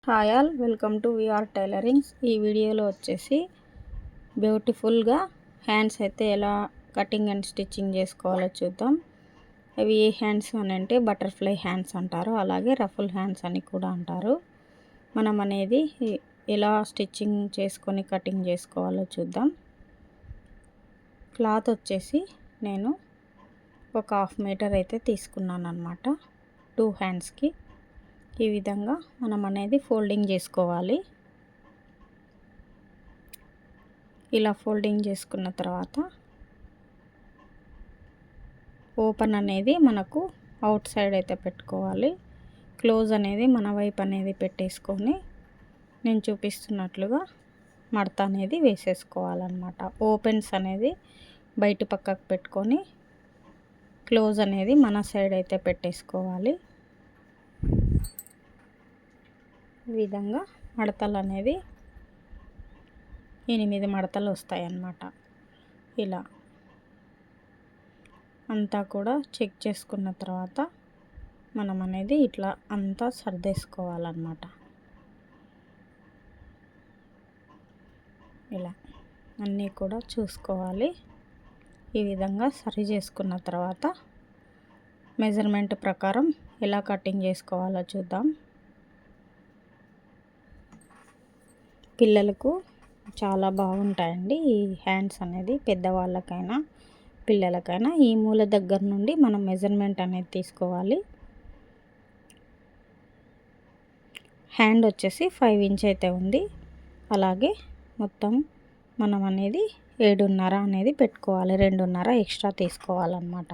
Hi all, welcome to VR tailorings. ఈ వీడియోలో వచ్చేసి బ్యూటిఫుల్గా హ్యాండ్స్ అయితే ఎలా కటింగ్ అండ్ స్టిచ్చింగ్ చేసుకోవాలో చూద్దాం. అవి ఏ హ్యాండ్స్ అని అంటే బటర్ఫ్లై హ్యాండ్స్ అంటారు, అలాగే రఫుల్ హ్యాండ్స్ అని కూడా అంటారు. మనం అనేది ఎలా స్టిచ్చింగ్ చేసుకొని కటింగ్ చేసుకోవాలో చూద్దాం. క్లాత్ వచ్చేసి నేను ఒక 1/2 మీటర్ అయితే తీసుకున్నాను అన్నమాట 2 హ్యాండ్స్కి. ఈ విధంగా మనం అనేది ఫోల్డింగ్ చేసుకోవాలి. ఇలా ఫోల్డింగ్ చేసుకున్న తర్వాత ఓపెన్ అనేది మనకు అవుట్ సైడ్ అయితే పెట్టుకోవాలి. క్లోజ్ అనేది మన వైపు అనేది పెట్టేసుకొని నేను చూపిస్తున్నట్లుగా మడత అనేది వేసేసుకోవాలన్నమాట. ఓపెన్స్ అనేది బయట పక్కకు పెట్టుకొని క్లోజ్ అనేది మన సైడ్ అయితే పెట్టేసుకోవాలి. ఈ విధంగా మడతలు అనేది 8 మడతలు వస్తాయి అన్నమాట. ఇలా అంతా కూడా చెక్ చేసుకున్న తర్వాత మనం అనేది ఇట్లా అంతా సర్దేసుకోవాలన్నమాట. ఇలా అన్నీ కూడా చూసుకోవాలి. ఈ విధంగా సరి చేసుకున్న తర్వాత మెజర్మెంట్ ప్రకారం ఎలా కటింగ్ చేసుకోవాలో చూద్దాం. పిల్లలకు చాలా బాగుంటాయండి ఈ హ్యాండ్స్ అనేది, పెద్దవాళ్ళకైనా పిల్లలకైనా. ఈ మూల దగ్గర నుండి మనం మెజర్మెంట్ అనేది తీసుకోవాలి. హ్యాండ్ వచ్చేసి 5 ఇంచ్ అయితే ఉంది. అలాగే మొత్తం మనం అనేది 7.5 అనేది పెట్టుకోవాలి. 2.5 ఎక్స్ట్రా తీసుకోవాలన్నమాట.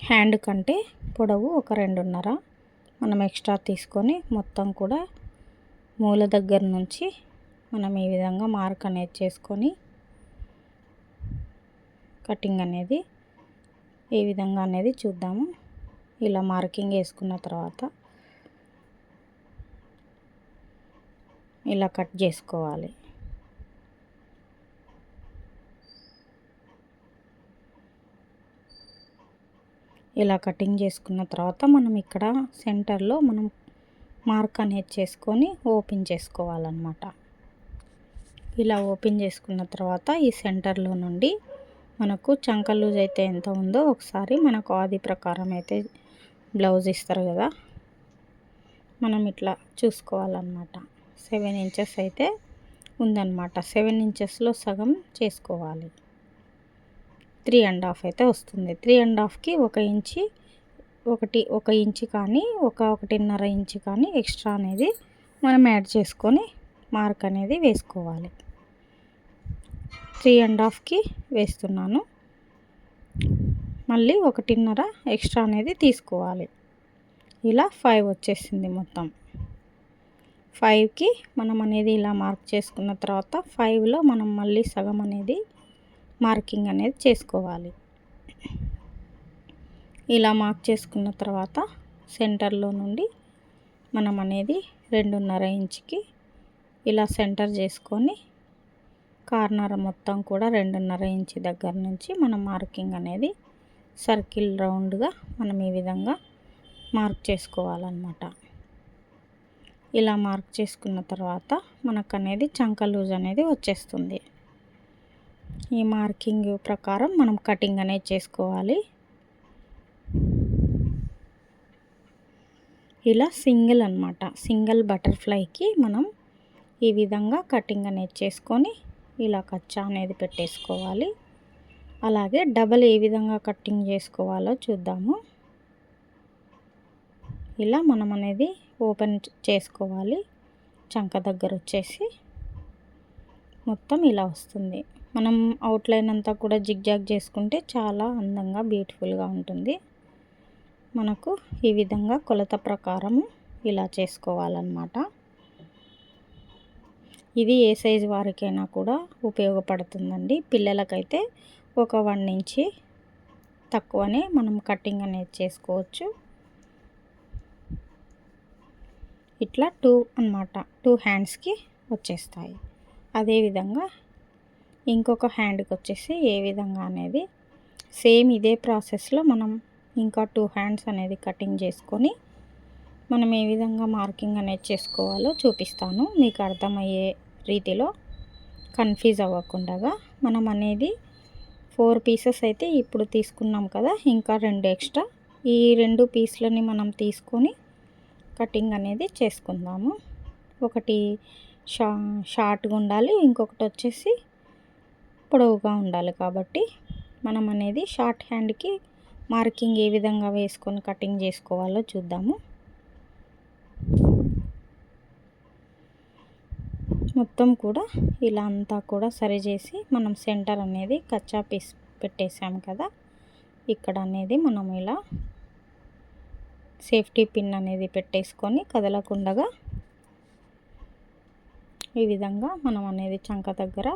హ్యాండ్ కంటే పొడవు ఒక 2.5 మనం ఎక్స్ట్రా తీసుకొని మొత్తం కూడా మూల దగ్గర నుంచి మనం ఈ విధంగా మార్క్ అనేది చేసుకొని కటింగ్ అనేది ఏ విధంగా అనేది చూద్దాము. ఇలా మార్కింగ్ వేసుకున్న తర్వాత ఇలా కట్ చేసుకోవాలి. ఇలా కటింగ్ చేసుకున్న తర్వాత మనం ఇక్కడ సెంటర్లో మనం మార్క్ అనేది చేసుకొని ఓపెన్ చేసుకోవాలన్నమాట. ఇలా ఓపెన్ చేసుకున్న తర్వాత ఈ సెంటర్లో నుండి మనకు చంక లూజ్ అయితే ఎంత ఉందో ఒకసారి మనకు ఆది ప్రకారం అయితే బ్లౌజ్ ఇస్తారు కదా, మనం ఇట్లా చూసుకోవాలన్నమాట. 7 ఇంచెస్ అయితే ఉందన్నమాట. 7 ఇంచెస్లో సగం చేసుకోవాలి. 3.5 అయితే వస్తుంది. 3.5కి 1 ఇంచి, 1 ఇంచు కానీ 1.5 ఇంచు కానీ ఎక్స్ట్రా అనేది మనం యాడ్ చేసుకొని మార్క్ అనేది వేసుకోవాలి. 3.5కి వేస్తున్నాను. మళ్ళీ 1.5 ఎక్స్ట్రా అనేది తీసుకోవాలి. ఇలా 5 వచ్చేసింది మొత్తం. 5కి మనం అనేది ఇలా మార్క్ చేసుకున్న తర్వాత 5లో మనం మళ్ళీ సగం అనేది మార్కింగ్ అనేది చేసుకోవాలి. ఇలా మార్క్ చేసుకున్న తర్వాత సెంటర్లో నుండి మనం అనేది 2.5 ఇంచుకి ఇలా సెంటర్ చేసుకొని కార్నర్ మొత్తం కూడా 2.5 ఇంచు దగ్గర నుంచి మనం మార్కింగ్ అనేది సర్కిల్ రౌండ్గా మనం ఈ విధంగా మార్క్ చేసుకోవాలన్నమాట. ఇలా మార్క్ చేసుకున్న తర్వాత మనకు అనేది చంక లూజ్ అనేది వచ్చేస్తుంది. ఈ మార్కింగ్ ప్రకారం మనం కటింగ్ అనేది చేసుకోవాలి. ఇలా సింగిల్ అన్నమాట, సింగిల్ బటర్ఫ్లైకి మనం ఈ విధంగా కటింగ్ అనేది చేసుకొని ఇలా కచ్చా అనేది పెట్టేసుకోవాలి. అలాగే డబల్ ఏ విధంగా కటింగ్ చేసుకోవాలో చూద్దాము. ఇలా మనం అనేది ఓపెన్ చేసుకోవాలి. చంక దగ్గర వచ్చేసి మొత్తం ఇలా వస్తుంది. మనం అవుట్లైన్ అంతా కూడా జిగ్జాగ్ చేసుకుంటే చాలా అందంగా బ్యూటిఫుల్గా ఉంటుంది. మనకు ఈ విధంగా కొలత ప్రకారం ఇలా చేసుకోవాలన్నమాట. ఇది ఏ సైజు వారికైనా కూడా ఉపయోగపడుతుందండి. పిల్లలకైతే ఒక 1 ఇంచి తక్కువనే మనం కటింగ్ అనేది చేసుకోవచ్చు. ఇట్లా 2 అన్నమాట, 2 హ్యాండ్స్కి వచ్చేస్తాయి. అదేవిధంగా ఇంకొక హ్యాండ్కి వచ్చేసి ఏ విధంగా అనేది సేమ్ ఇదే ప్రాసెస్లో మనం ఇంకా 2 హ్యాండ్స్ అనేది కటింగ్ చేసుకొని మనం ఏ విధంగా మార్కింగ్ అనేది చేసుకోవాలో చూపిస్తాను మీకు అర్థమయ్యే రీతిలో, కన్ఫ్యూజ్ అవ్వకుండా. మనం అనేది 4 పీసెస్ అయితే ఇప్పుడు తీసుకున్నాం కదా, ఇంకా 2 ఎక్స్ట్రా. ఈ 2 పీస్లని మనం తీసుకొని కటింగ్ అనేది చేసుకుందాము. ఒకటి షార్ట్గా ఉండాలి, ఇంకొకటి వచ్చేసి పొడవుగా ఉండాలి. కాబట్టి మనం అనేది షార్ట్ హ్యాండ్కి మార్కింగ్ ఏ విధంగా వేసుకొని కటింగ్ చేసుకోవాలో చూద్దాము. మొత్తం కూడా ఇలా అంతా కూడా సరి చేసి మనం సెంటర్ అనేది కచ్చా పీస్ పెట్టేసాము కదా, ఇక్కడ అనేది మనం ఇలా సేఫ్టీ పిన్ అనేది పెట్టేసుకొని కదలకుండా ఈ విధంగా మనం అనేది చంక దగ్గర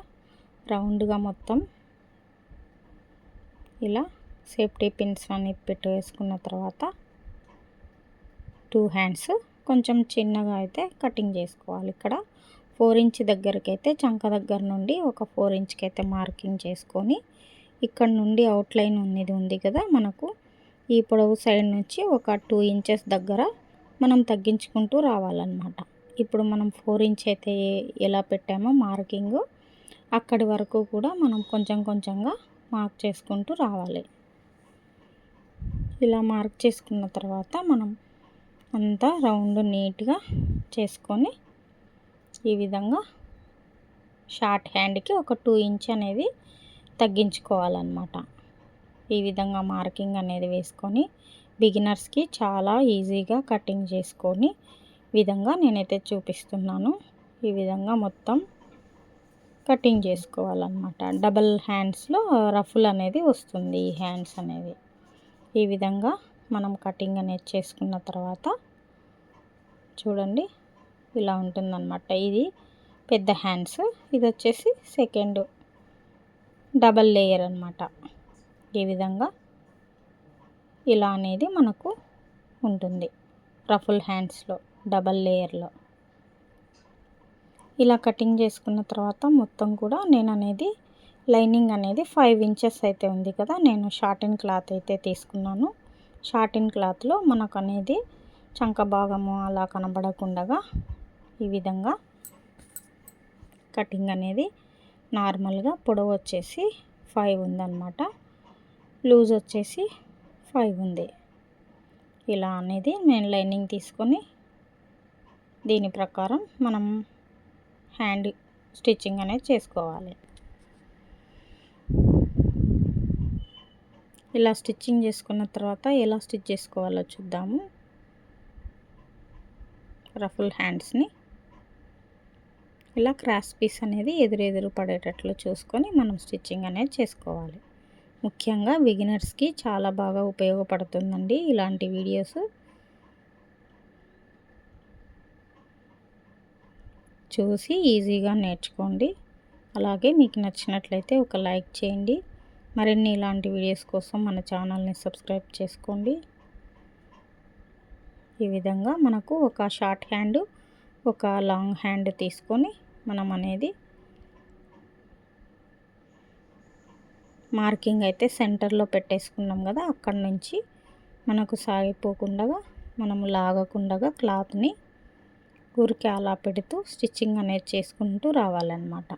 రౌండ్గా మొత్తం ఇలా సేఫ్టీ పిన్స్ అన్ని పెట్టేసుకున్న తర్వాత 2 హ్యాండ్స్ కొంచెం చిన్నగా అయితే కటింగ్ చేసుకోవాలి. ఇక్కడ 4 ఇంచ్ దగ్గరికి అయితే చంక దగ్గర నుండి ఒక 4 ఇంచ్కి అయితే మార్కింగ్ చేసుకొని, ఇక్కడ నుండి అవుట్లైన్ ఉన్నది ఉంది కదా మనకు, ఈ పొడవు సైడ్ నుంచి ఒక 2 ఇంచెస్ దగ్గర మనం తగ్గించుకుంటూ రావాలన్నమాట. ఇప్పుడు మనం 4 ఇంచ్ అయితే ఎలా పెట్టామో మార్కింగ్, అక్కడి వరకు కూడా మనం కొంచెం కొంచెంగా మార్క్ చేసుకుంటూ రావాలి. ఇలా మార్క్ చేసుకున్న తర్వాత మనం అంతా రౌండ్ నీట్గా చేసుకొని ఈ విధంగా షార్ట్ హ్యాండ్కి ఒక 2 ఇంచ్ అనేది తగ్గించుకోవాలన్నమాట. ఈ విధంగా మార్కింగ్ అనేది వేసుకొని బిగినర్స్కి చాలా ఈజీగా కటింగ్ చేసుకొని విధంగా నేనైతే చూపిస్తున్నాను. ఈ విధంగా మొత్తం కటింగ్ చేసుకోవాలన్నమాట. డబల్ హ్యాండ్స్లో రఫుల్ అనేది వస్తుంది ఈ హ్యాండ్స్ అనేది. ఈ విధంగా మనం కటింగ్ అనేది చేసుకున్న తర్వాత చూడండి ఇలా ఉంటుందన్నమాట. ఇది పెద్ద హ్యాండ్స్, ఇది వచ్చేసి సెకండ్ డబల్ లేయర్ అన్నమాట. ఈ విధంగా ఇలా అనేది మనకు ఉంటుంది రఫుల్ హ్యాండ్స్లో డబల్ లేయర్లో. ఇలా కటింగ్ చేసుకున్న తర్వాత మొత్తం కూడా నేను అనేది లైనింగ్ అనేది 5 ఇంచెస్ అయితే ఉంది కదా, నేను షార్టిన్ క్లాత్ అయితే తీసుకున్నాను. షార్టిన్ క్లాత్లో మనకు అనేది చంక భాగము అలా కనబడకుండా ఈ విధంగా కటింగ్ అనేది నార్మల్గా పొడవు వచ్చేసి 5 ఉందన్నమాట, లూజ్ వచ్చేసి 5 ఉంది. ఇలా అనేది నేను లైనింగ్ తీసుకొని దీని ప్రకారం మనం హ్యాండ్ స్టిచ్చింగ్ అనేది చేసుకోవాలి. ఇలా స్టిచ్చింగ్ చేసుకున్న తర్వాత ఎలా స్టిచ్ చేసుకోవాలో చూద్దాము. రఫుల్ హ్యాండ్స్ని ఇలా క్రాస్ పీస్ అనేది ఎదురెదురు పడేటట్లు చూసుకొని మనం స్టిచ్చింగ్ అనేది చేసుకోవాలి. ముఖ్యంగా బిగినర్స్కి చాలా బాగా ఉపయోగపడుతుందండి ఇలాంటి వీడియోస్. చూసి ఈజీగా నేర్చుకోండి. అలాగే మీకు నచ్చినట్లయితే ఒక లైక్ చేయండి. మరిన్ని ఇలాంటి వీడియోస్ కోసం మన ఛానల్ని సబ్స్క్రైబ్ చేసుకోండి. ఈ విధంగా మనకు ఒక షార్ట్ హ్యాండ్, ఒక లాంగ్ హ్యాండ్ తీసుకొని మనం అనేది మార్కింగ్ అయితే సెంటర్లో పెట్టేసుకున్నాం కదా, అక్కడి నుంచి మనకు సాగిపోకుండా మనము లాగకుండా క్లాత్ని ఊరికే అలా పెడుతూ స్టిచ్చింగ్ అనేది చేసుకుంటూ రావాలన్నమాట.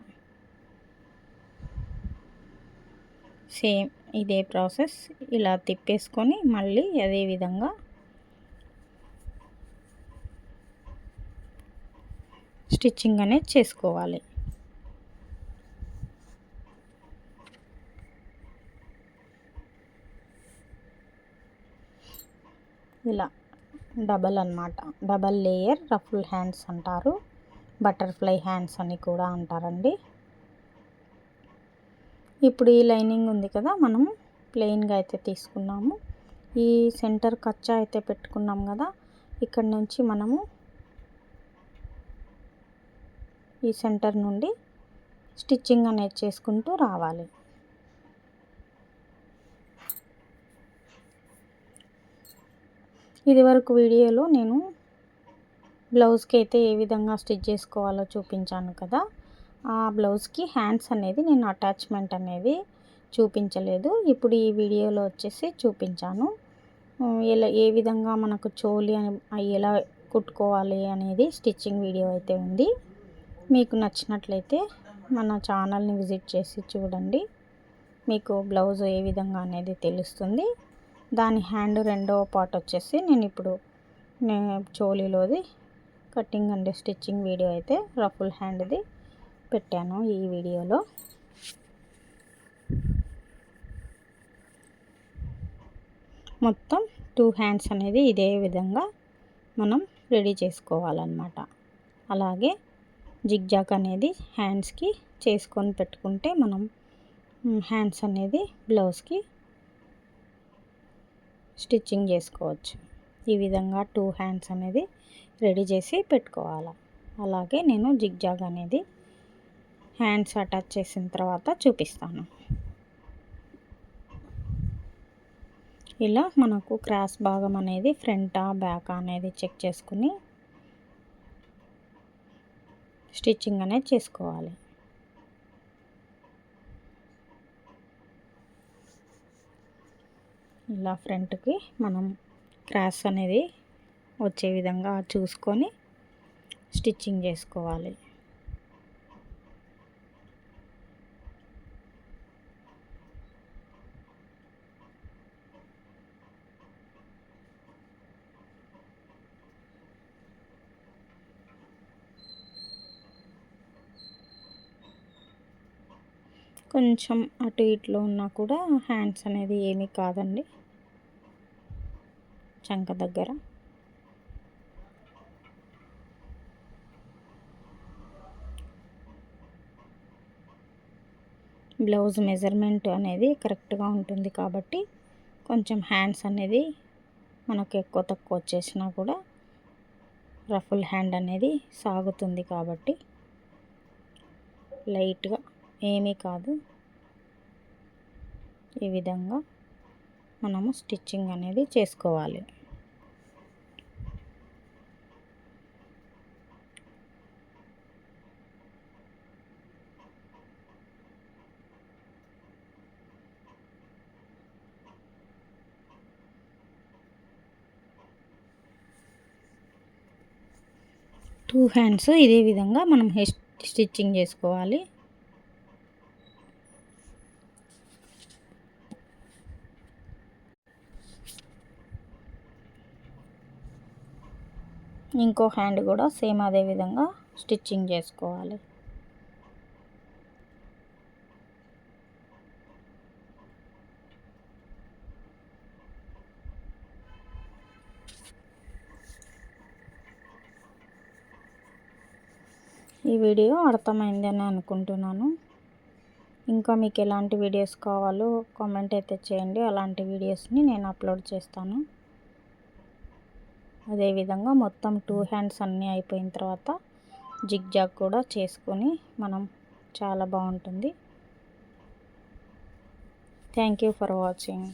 సేమ్ ఇదే ప్రాసెస్ ఇలా తిప్పేసుకొని మళ్ళీ అదే విధంగా స్టిచ్చింగ్ అనేది చేసుకోవాలి. ఇలా డబల్ అన్నమాట, డబల్ లేయర్ రఫుల్ హ్యాండ్స్ అంటారు, బటర్ఫ్లై హ్యాండ్స్ అని కూడా అంటారండి. ఇప్పుడు ఈ లైనింగ్ ఉంది కదా, మనం ప్లెయిన్గా అయితే తీసుకున్నాము. ఈ సెంటర్ కచ్చా అయితే పెట్టుకున్నాం కదా, ఇక్కడ నుంచి మనము ఈ సెంటర్ నుండి స్టిచ్చింగ్ అనేది చేసుకుంటూ రావాలి. ఇది వరకు వీడియోలో నేను బ్లౌజ్కి అయితే ఏ విధంగా స్టిచ్ చేసుకోవాలో చూపించాను కదా, ఆ బ్లౌజ్కి హ్యాండ్స్ అనేది నేను అటాచ్మెంట్ అనేది చూపించలేదు. ఇప్పుడు ఈ వీడియోలో వచ్చేసి చూపించాను. ఎలా ఏ విధంగా మనకు చోలి ఎలా కుట్టుకోవాలి అనేది స్టిచ్చింగ్ వీడియో అయితే ఉంది. మీకు నచ్చినట్లయితే మన ఛానల్ని విజిట్ చేసి చూడండి. మీకు బ్లౌజ్ ఏ విధంగా అనేది తెలుస్తుంది. దాని హ్యాండ్ రెండవ పార్ట్ వచ్చేసి నేను ఇప్పుడు చోలీలోది కటింగ్ అండ్ స్టిచ్చింగ్ వీడియో అయితే రఫుల్ హ్యాండ్ది పెట్టాను ఈ వీడియోలో. మొత్తం 2 హ్యాండ్స్ అనేది ఇదే విధంగా మనం రెడీ చేసుకోవాలన్నమాట. అలాగే జిగ్జాగ్ అనేది హ్యాండ్స్కి చేసుకొని పెట్టుకుంటే మనం హ్యాండ్స్ అనేది బ్లౌజ్కి స్టిచ్చింగ్ చేసుకోవచ్చు. ఈ విధంగా 2 హ్యాండ్స్ అనేది రెడీ చేసి పెట్టుకోవాలి. అలాగే నేను జిగ్జాగ్ అనేది హ్యాండ్స్ అటాచ్ చేసిన తర్వాత చూపిస్తాను. ఇలా మనకు క్రాస్ భాగం అనేది ఫ్రంటా బ్యాక్ అనేది చెక్ చేసుకుని స్టిచ్చింగ్ అనేది చేసుకోవాలి. ఇలా ఫ్రంట్కి మనం క్రాస్ అనేది వచ్చే విధంగా చూసుకొని స్టిచ్చింగ్ చేసుకోవాలి. కొంచెం అటు ఇట్లో ఉన్నా కూడా హ్యాండ్స్ అనేది ఏమీ కాదండి. చంక దగ్గర బ్లౌజ్ మెజర్మెంట్ అనేది కరెక్ట్గా ఉంటుంది కాబట్టి కొంచెం హ్యాండ్స్ అనేది మనకు ఎక్కువ తక్కువ వచ్చేసినా కూడా రఫుల్ హ్యాండ్ అనేది సాగుతుంది కాబట్టి లైట్గా ఏమీ కాదు. ఈ విధంగా మనము స్టిచ్చింగ్ అనేది చేసుకోవాలి. టూ హ్యాండ్స్ ఇదే విధంగా మనం స్టిచ్చింగ్ చేసుకోవాలి. ఇంకో హ్యాండ్ కూడా సేమ్ అదే విధంగా స్టిచ్చింగ్ చేసుకోవాలి. ఈ వీడియో అర్థమైందని అనుకుంటున్నాను. ఇంకా మీకు ఎలాంటి వీడియోస్ కావాలో కామెంట్ అయితే చేయండి. అలాంటి వీడియోస్ని నేను అప్లోడ్ చేస్తాను. అదేవిధంగా మొత్తం 2 హ్యాండ్స్ అన్నీ అయిపోయిన తర్వాత జిగ్జాగ్ కూడా చేసుకొని మనం చాలా బాగుంటుంది. Thank you for watching.